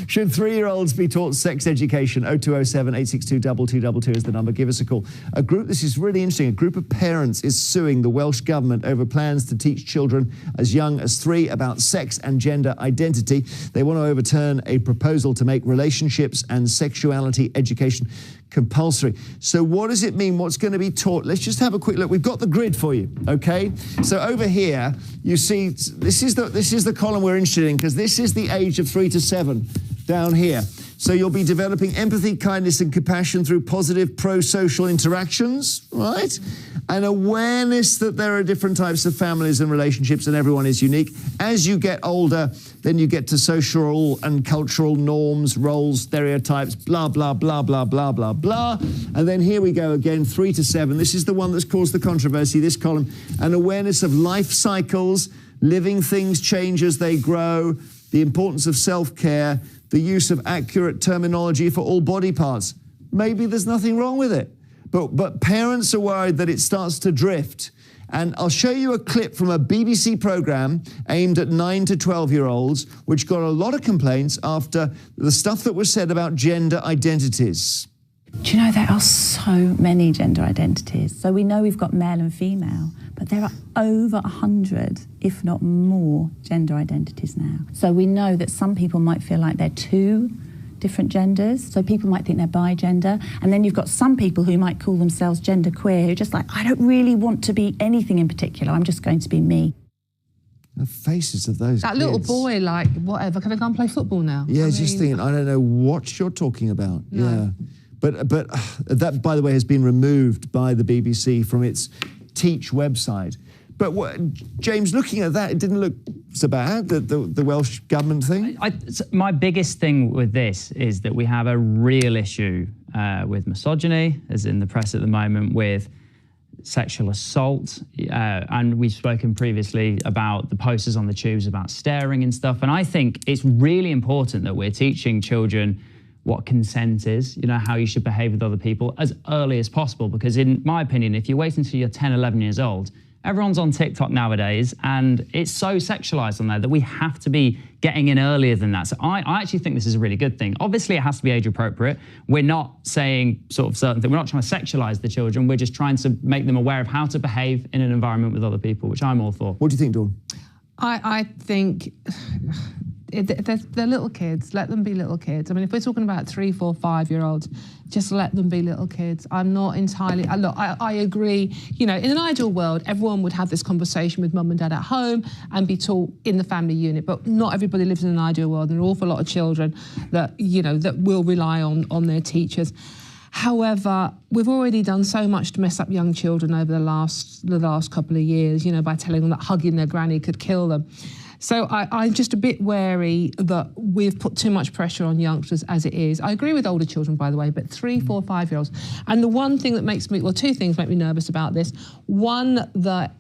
Should 3-year-olds be taught sex education? 0207 862 2222 is the number. Give us a call. This is really interesting, a group of parents is suing the Welsh Government over plans to teach children as young as 3 about sex and gender identity. They want to overturn a proposal to make relationships and sexuality education compulsory. So what does it mean? What's going to be taught? Let's just have a quick look. We've got the grid for you, okay? So over here, you see, this is the column we're interested in, because this is the age of 3 to 7 down here. So you'll be developing empathy, kindness, and compassion through positive pro-social interactions, right? And awareness that there are different types of families and relationships and everyone is unique. As you get older, then you get to social and cultural norms, roles, stereotypes, blah, blah, blah, blah, blah, blah, blah. And then here we go again, 3 to 7. This is the one that's caused the controversy, this column. An awareness of life cycles, living things change as they grow, the importance of self-care, the use of accurate terminology for all body parts. Maybe there's nothing wrong with it, but parents are worried that it starts to drift. And I'll show you a clip from a BBC programme aimed at 9 to 12-year-olds, which got a lot of complaints after the stuff that was said about gender identities. Do you know there are so many gender identities? So we know we've got male and female, but there are over 100, if not more, gender identities now. So we know that some people might feel like they're 2 different genders. So people might think they're bi-gender. And then you've got some people who might call themselves gender queer, who are just like, I don't really want to be anything in particular. I'm just going to be me. The faces of those That kids. little boy, like, whatever, can I go and play football now? Yeah, just thinking, I don't know what you're talking about. No. Yeah. But that, by the way, has been removed by the BBC from its Teach website. But James, looking at that, it didn't look so bad, the Welsh Government thing? My biggest thing with this is that we have a real issue with misogyny, as in the press at the moment, with sexual assault. And we've spoken previously about the posters on the tubes about staring and stuff. And I think it's really important that we're teaching children what consent is, you know, how you should behave with other people as early as possible. Because in my opinion, if you wait until you're 10, 11 years old, everyone's on TikTok nowadays, and it's so sexualized on there that we have to be getting in earlier than that. So I actually think this is a really good thing. Obviously, it has to be age appropriate. We're not saying sort of certain things. We're not trying to sexualize the children. We're just trying to make them aware of how to behave in an environment with other people, which I'm all for. What do you think, Dawn? I think they're little kids. Let them be little kids. I mean, if we're talking about 3, 4, 5-year-olds, just let them be little kids. I'm not entirely... Look, I agree. You know, in an ideal world, everyone would have this conversation with mum and dad at home and be taught in the family unit. But not everybody lives in an ideal world. There are an awful lot of children that, you know, that will rely on their teachers. However, we've already done so much to mess up young children over the last couple of years, you know, by telling them that hugging their granny could kill them. So I'm just a bit wary that we've put too much pressure on youngsters as it is. I agree with older children, by the way, but 3, 4, 5-year-olds. And the one thing that makes me, well, 2 things make me nervous about this. One, that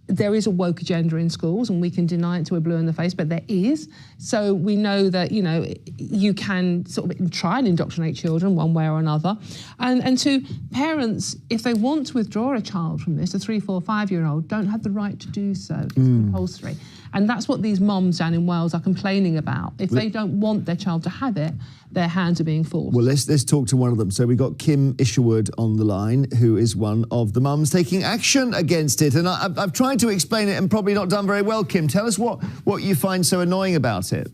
there is a woke agenda in schools, and we can deny it until we're blue in the face, but there is. So we know that, you know, you can sort of try and indoctrinate children one way or another. And 2, parents, if they want to withdraw a child from this, a 3, 4, 5-year-old, don't have the right to do so. It's compulsory. And that's what these mums down in Wales are complaining about. If they don't want their child to have it, their hands are being forced. Well, let's talk to one of them. So we've got Kim Isherwood on the line, who is one of the mums taking action against it. And I've tried to explain it and probably not done very well. Kim, tell us what you find so annoying about it.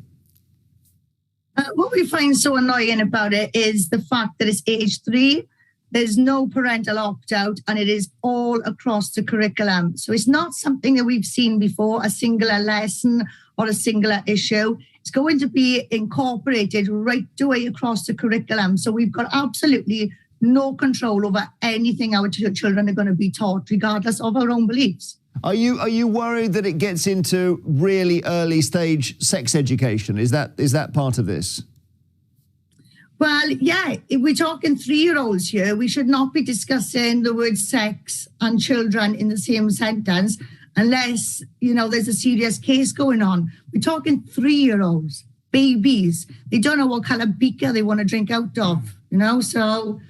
What we find so annoying about it is the fact that it's age 3. There's no parental opt-out, and it is all across the curriculum. So it's not something that we've seen before, a singular lesson or a singular issue. It's going to be incorporated right away across the curriculum. So we've got absolutely no control over anything our children are going to be taught, regardless of our own beliefs. Are you worried that it gets into really early stage sex education? Is that part of this? Well, yeah, if we're talking 3-year-olds here, we should not be discussing the word sex and children in the same sentence unless, you know, there's a serious case going on. We're talking 3-year-olds, babies. They don't know what colour beaker they want to drink out of, you know, so...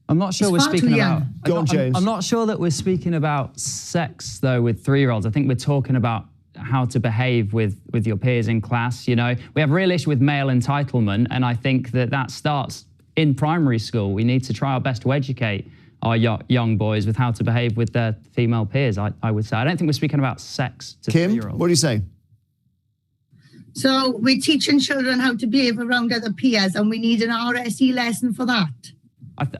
I'm not sure we're speaking about... Go on, James. I'm not sure that we're speaking about sex, though, with 3-year-olds. I think we're talking about how to behave with your peers in class. You know, we have a real issue with male entitlement, and I think that starts in primary school. We need to try our best to educate our young boys with how to behave with their female peers, I would say. I don't think we're speaking about sex to Kim, 3-year-olds. what do you say? So we're teaching children how to behave around other peers, and we need an RSE lesson for that.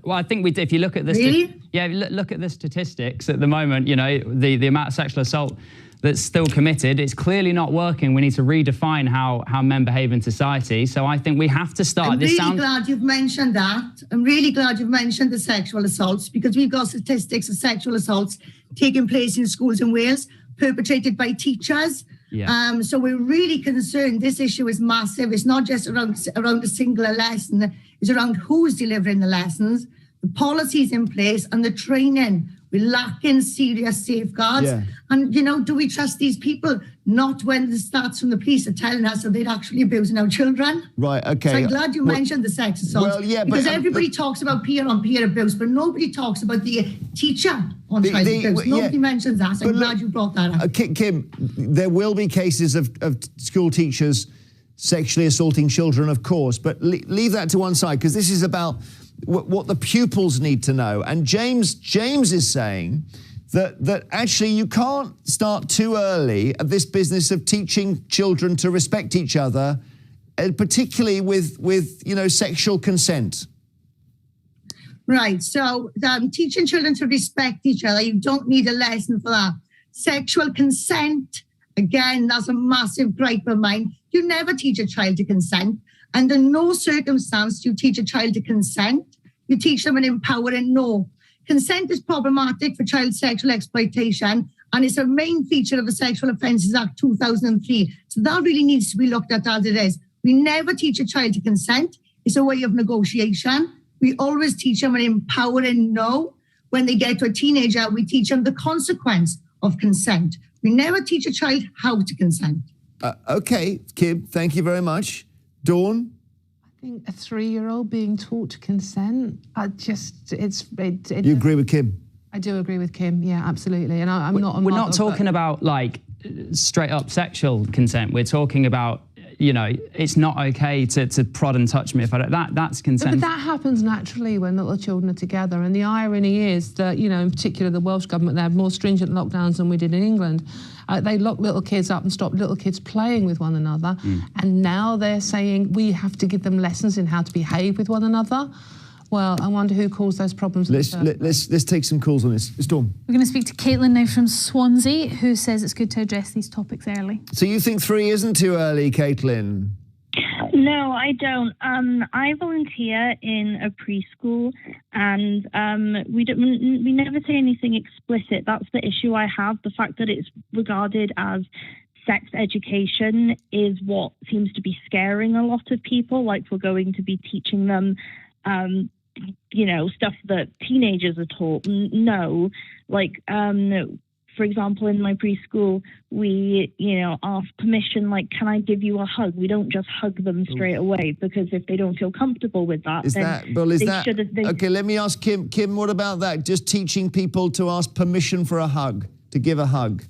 I think we. If you look at this, Really? Look at the statistics at the moment. You know, the amount of sexual assault that's still committed. It's clearly not working. We need to redefine how men behave in society. So I think we have to start. I'm really glad you've mentioned that. I'm really glad you've mentioned the sexual assaults, because we've got statistics of sexual assaults taking place in schools in Wales, perpetrated by teachers. Yeah. So we're really concerned. This issue is massive. It's not just around a singular lesson. It's around who's delivering the lessons, the policies in place, and the training. We're lacking serious safeguards. Yeah. And, you know, do we trust these people? Not when the stats from the police are telling us that they're actually abusing our children. Right, okay. So I'm glad you mentioned the sex assault. Well, yeah, because but, everybody talks about peer-on-peer abuse, but nobody talks about the teacher on child abuse. Nobody mentions that. So I'm glad you brought that up. Kim, there will be cases of school teachers sexually assaulting children, of course, but leave that to one side, because this is about what the pupils need to know. And James is saying that actually you can't start too early at this business of teaching children to respect each other, particularly with you know, sexual consent. Right, so teaching children to respect each other, you don't need a lesson for that. Sexual consent, again, that's a massive gripe of mine. You never teach a child to consent. Under no circumstance do you teach a child to consent. You teach them an empowering no. Consent is problematic for child sexual exploitation, and it's a main feature of the Sexual Offences Act 2003. So that really needs to be looked at as it is. We never teach a child to consent. It's a way of negotiation. We always teach them an empowering no. When they get to a teenager, we teach them the consequence of consent. We never teach a child how to consent. Okay, Kim, thank you very much. Dawn? I think a 3-year-old being taught to consent, You agree with Kim? I do agree with Kim, yeah, absolutely. And I'm not a We're mother, not talking about like straight up sexual consent. We're talking about, you know, it's not okay to prod and touch me if I don't. That's consent. But that happens naturally when little children are together. And the irony is that, you know, in particular the Welsh government, they have more stringent lockdowns than we did in England. They locked little kids up and stopped little kids playing with one another. And now they're saying we have to give them lessons in how to behave with one another. Well, I wonder who caused those problems. Let's take some calls on this. Storm. We're going to speak to Caitlin now from Swansea, who says it's good to address these topics early. So you think 3 isn't too early, Caitlin? No, I don't. I volunteer in a preschool, and we never say anything explicit. That's the issue I have. The fact that it's regarded as sex education is what seems to be scaring a lot of people. Like we're going to be teaching them, you know, stuff that teenagers are taught. No, like. For example, in my preschool, we, you know, ask permission, like, can I give you a hug? We don't just hug them straight away, because if they don't feel comfortable with that, okay, let me ask Kim. Kim, what about that? Just teaching people to ask permission for a hug, to give a hug.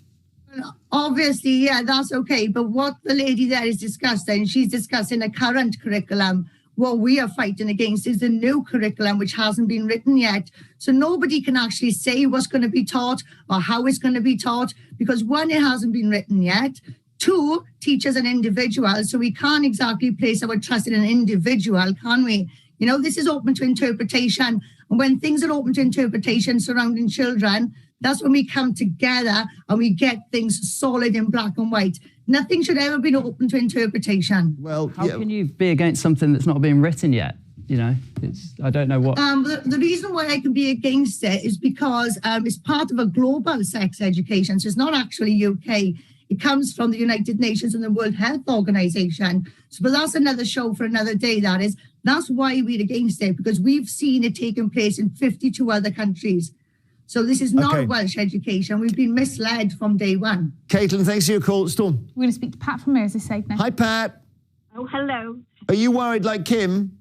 Obviously, yeah, that's okay. But what the lady there is discussing, she's discussing a current curriculum. What we are fighting against is the new curriculum, which hasn't been written yet. So nobody can actually say what's going to be taught or how it's going to be taught, because one, it hasn't been written yet. Two, teachers are individuals, so we can't exactly place our trust in an individual, can we? You know, this is open to interpretation. And when things are open to interpretation surrounding children, that's when we come together and we get things solid in black and white. Nothing should ever be open to interpretation. Well, how can you be against something that's not being written yet? You know, I don't know what. The reason why I can be against it is because it's part of a global sex education. So it's not actually UK. It comes from the United Nations and the World Health Organization. So, but that's another show for another day, that is. That's why we're against it, because we've seen it taking place in 52 other countries. So this is not Welsh education. We've been misled from day one. Caitlin, thanks for your call. Storm. We're going to speak to Pat from Merseyside now. Hi, Pat. Oh, hello. Are you worried like Kim?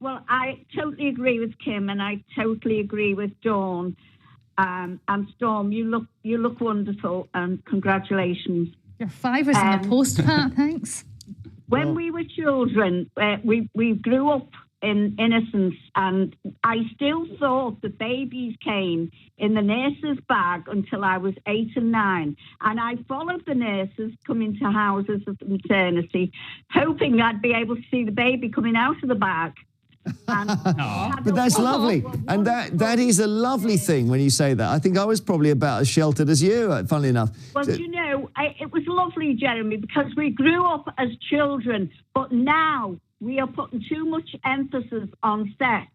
Well, I totally agree with Kim, and I totally agree with Dawn. And Storm, you look wonderful, and congratulations. Your fivers in the post, Pat. Thanks. When we were children, we grew up in innocence, and I still thought that babies came in the nurse's bag until I was 8 and 9. And I followed the nurses coming to houses of maternity, hoping I'd be able to see the baby coming out of the bag. But that's lovely. And that is a lovely thing when you say that. I think I was probably about as sheltered as you, funnily enough. Well, it was lovely, Jeremy, because we grew up as children, but now we are putting too much emphasis on sex.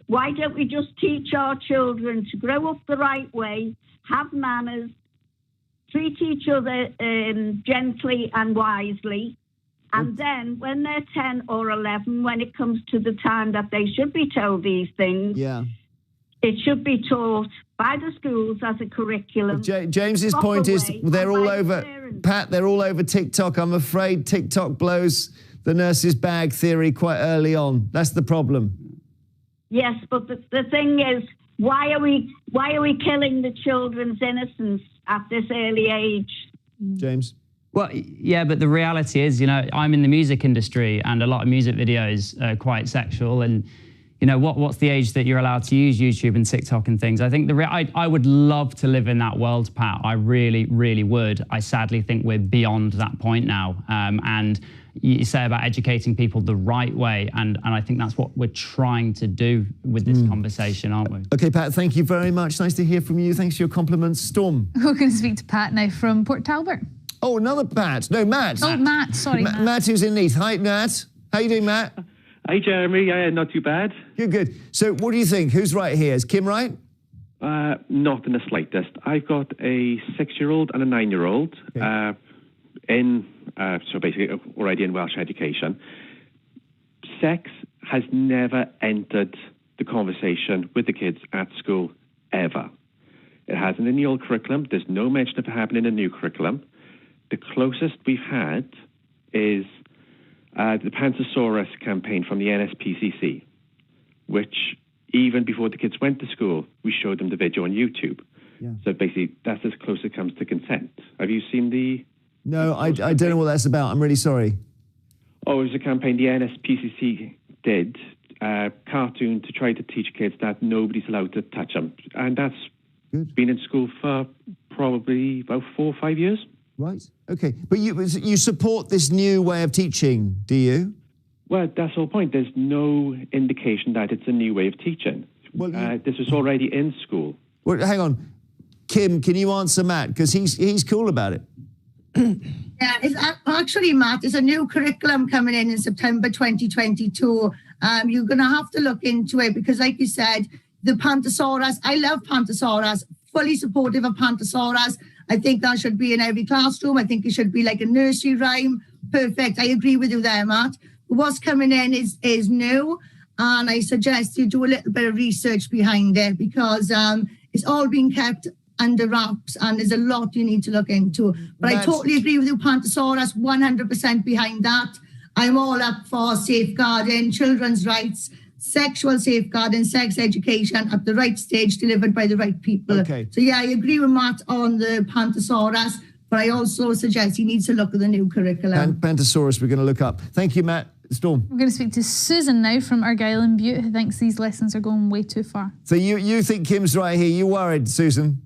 Why don't we just teach our children to grow up the right way, have manners, treat each other gently and wisely, and then when they're 10 or 11, when it comes to the time that they should be told these things, it should be taught by the schools as a curriculum. James's point is they're all over, Pat, they're all over TikTok. I'm afraid TikTok blows the nurse's bag theory quite early on. That's the problem. Yes, but the thing is, why are we killing the children's innocence at this early age? James? Well, yeah, but the reality is, I'm in the music industry, and a lot of music videos are quite sexual. And, what's the age that you're allowed to use YouTube and TikTok and things? I think I would love to live in that world, Pat. I really, really would. I sadly think we're beyond that point now. And you say about educating people the right way, and I think that's what we're trying to do with this conversation, aren't we? Okay, Pat, thank you very much. Nice to hear from you. Thanks for your compliments. Storm? We're going to speak to Pat now from Port Talbot. Oh, another Pat. No, Matt. Oh, Matt. Sorry, Matt. Matt who's in Leith. Hi, Matt. How you doing, Matt? Hi, Jeremy. Yeah, not too bad. Good. So what do you think? Who's right here? Is Kim right? Not in the slightest. I've got a 6-year-old and a 9-year-old so basically already in Welsh education. Sex has never entered the conversation with the kids at school, ever. It hasn't in the old curriculum. There's no mention of it happening in the new curriculum. The closest we've had is the Pantosaurus campaign from the NSPCC, which even before the kids went to school, we showed them the video on YouTube. Yeah. So basically, that's as close as it comes to consent. Have you seen the... No, I don't know what that's about. I'm really sorry. Oh, it was a campaign the NSPCC did, cartoon to try to teach kids that nobody's allowed to touch them. And that's been in school for probably about 4 or 5 years. Right. Okay. But you support this new way of teaching, do you? Well, that's the whole point. There's no indication that it's a new way of teaching. Well, this was already in school. Well, hang on. Kim, can you answer Matt? Because he's cool about it. Yeah, actually, Matt, there's a new curriculum coming in September 2022. You're going to have to look into it because, like you said, the Pantosaurus, I love Pantosaurus, fully supportive of Pantosaurus. I think that should be in every classroom. I think it should be like a nursery rhyme. Perfect. I agree with you there, Matt. What's coming in is new, and I suggest you do a little bit of research behind it because it's all being kept under wraps, and there's a lot you need to look into. But I totally agree with you, Pantosaurus, 100% behind that. I'm all up for safeguarding children's rights, sexual safeguarding, sex education at the right stage, delivered by the right people. Okay. So yeah, I agree with Matt on the Pantosaurus, but I also suggest he needs to look at the new curriculum. Pantosaurus, we're going to look up. Thank you, Matt. Storm. We're going to speak to Susan now from Argyll and Bute, who thinks these lessons are going way too far. So you think Kim's right here? You worried, Susan?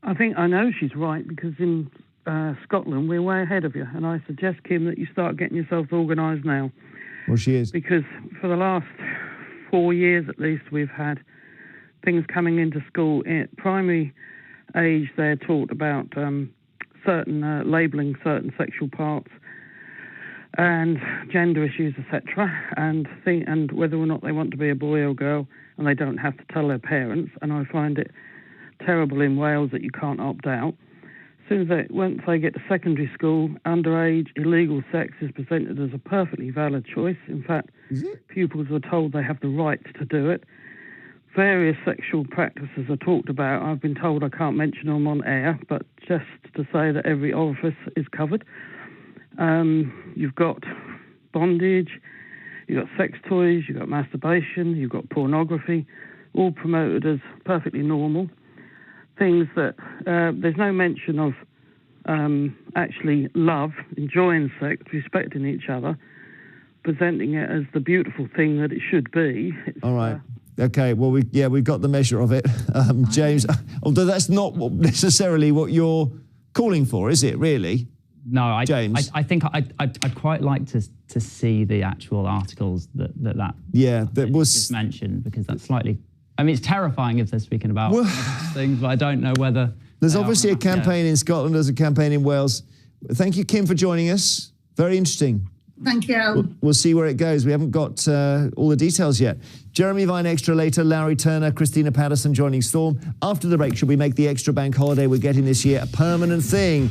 I know she's right because in Scotland we're way ahead of you, and I suggest, Kim, that you start getting yourself organised now. Well, she is. Because for the last 4 years at least, we've had things coming into school. At primary age, they're taught about certain labelling certain sexual parts and gender issues, etc., and whether or not they want to be a boy or girl, and they don't have to tell their parents. And I find it terrible in Wales that you can't opt out. Once they get to secondary school, underage illegal sex is presented as a perfectly valid choice. In fact, pupils are told they have the right to do it. Various sexual practices are talked about. I've been told I can't mention them on air, but just to say that every orifice is covered. You've got bondage, you've got sex toys, you've got masturbation, you've got pornography, all promoted as perfectly normal. things that there's no mention of actually love, enjoying sex, respecting each other, presenting it as the beautiful thing that it should be. All right. Okay, well, we've got the measure of it. James, although that's not necessarily what you're calling for, is it, really? No, James? I think I'd quite like to see the actual articles that was just mentioned, because that's slightly... I mean, it's terrifying if they're speaking about things, but I don't know whether... There's obviously a campaign in Scotland, there's a campaign in Wales. Thank you, Kim, for joining us. Very interesting. Thank you. We'll see where it goes. We haven't got all the details yet. Jeremy Vine extra later, Larry Turner, Christina Patterson joining Storm. After the break, should we make the extra bank holiday we're getting this year a permanent thing?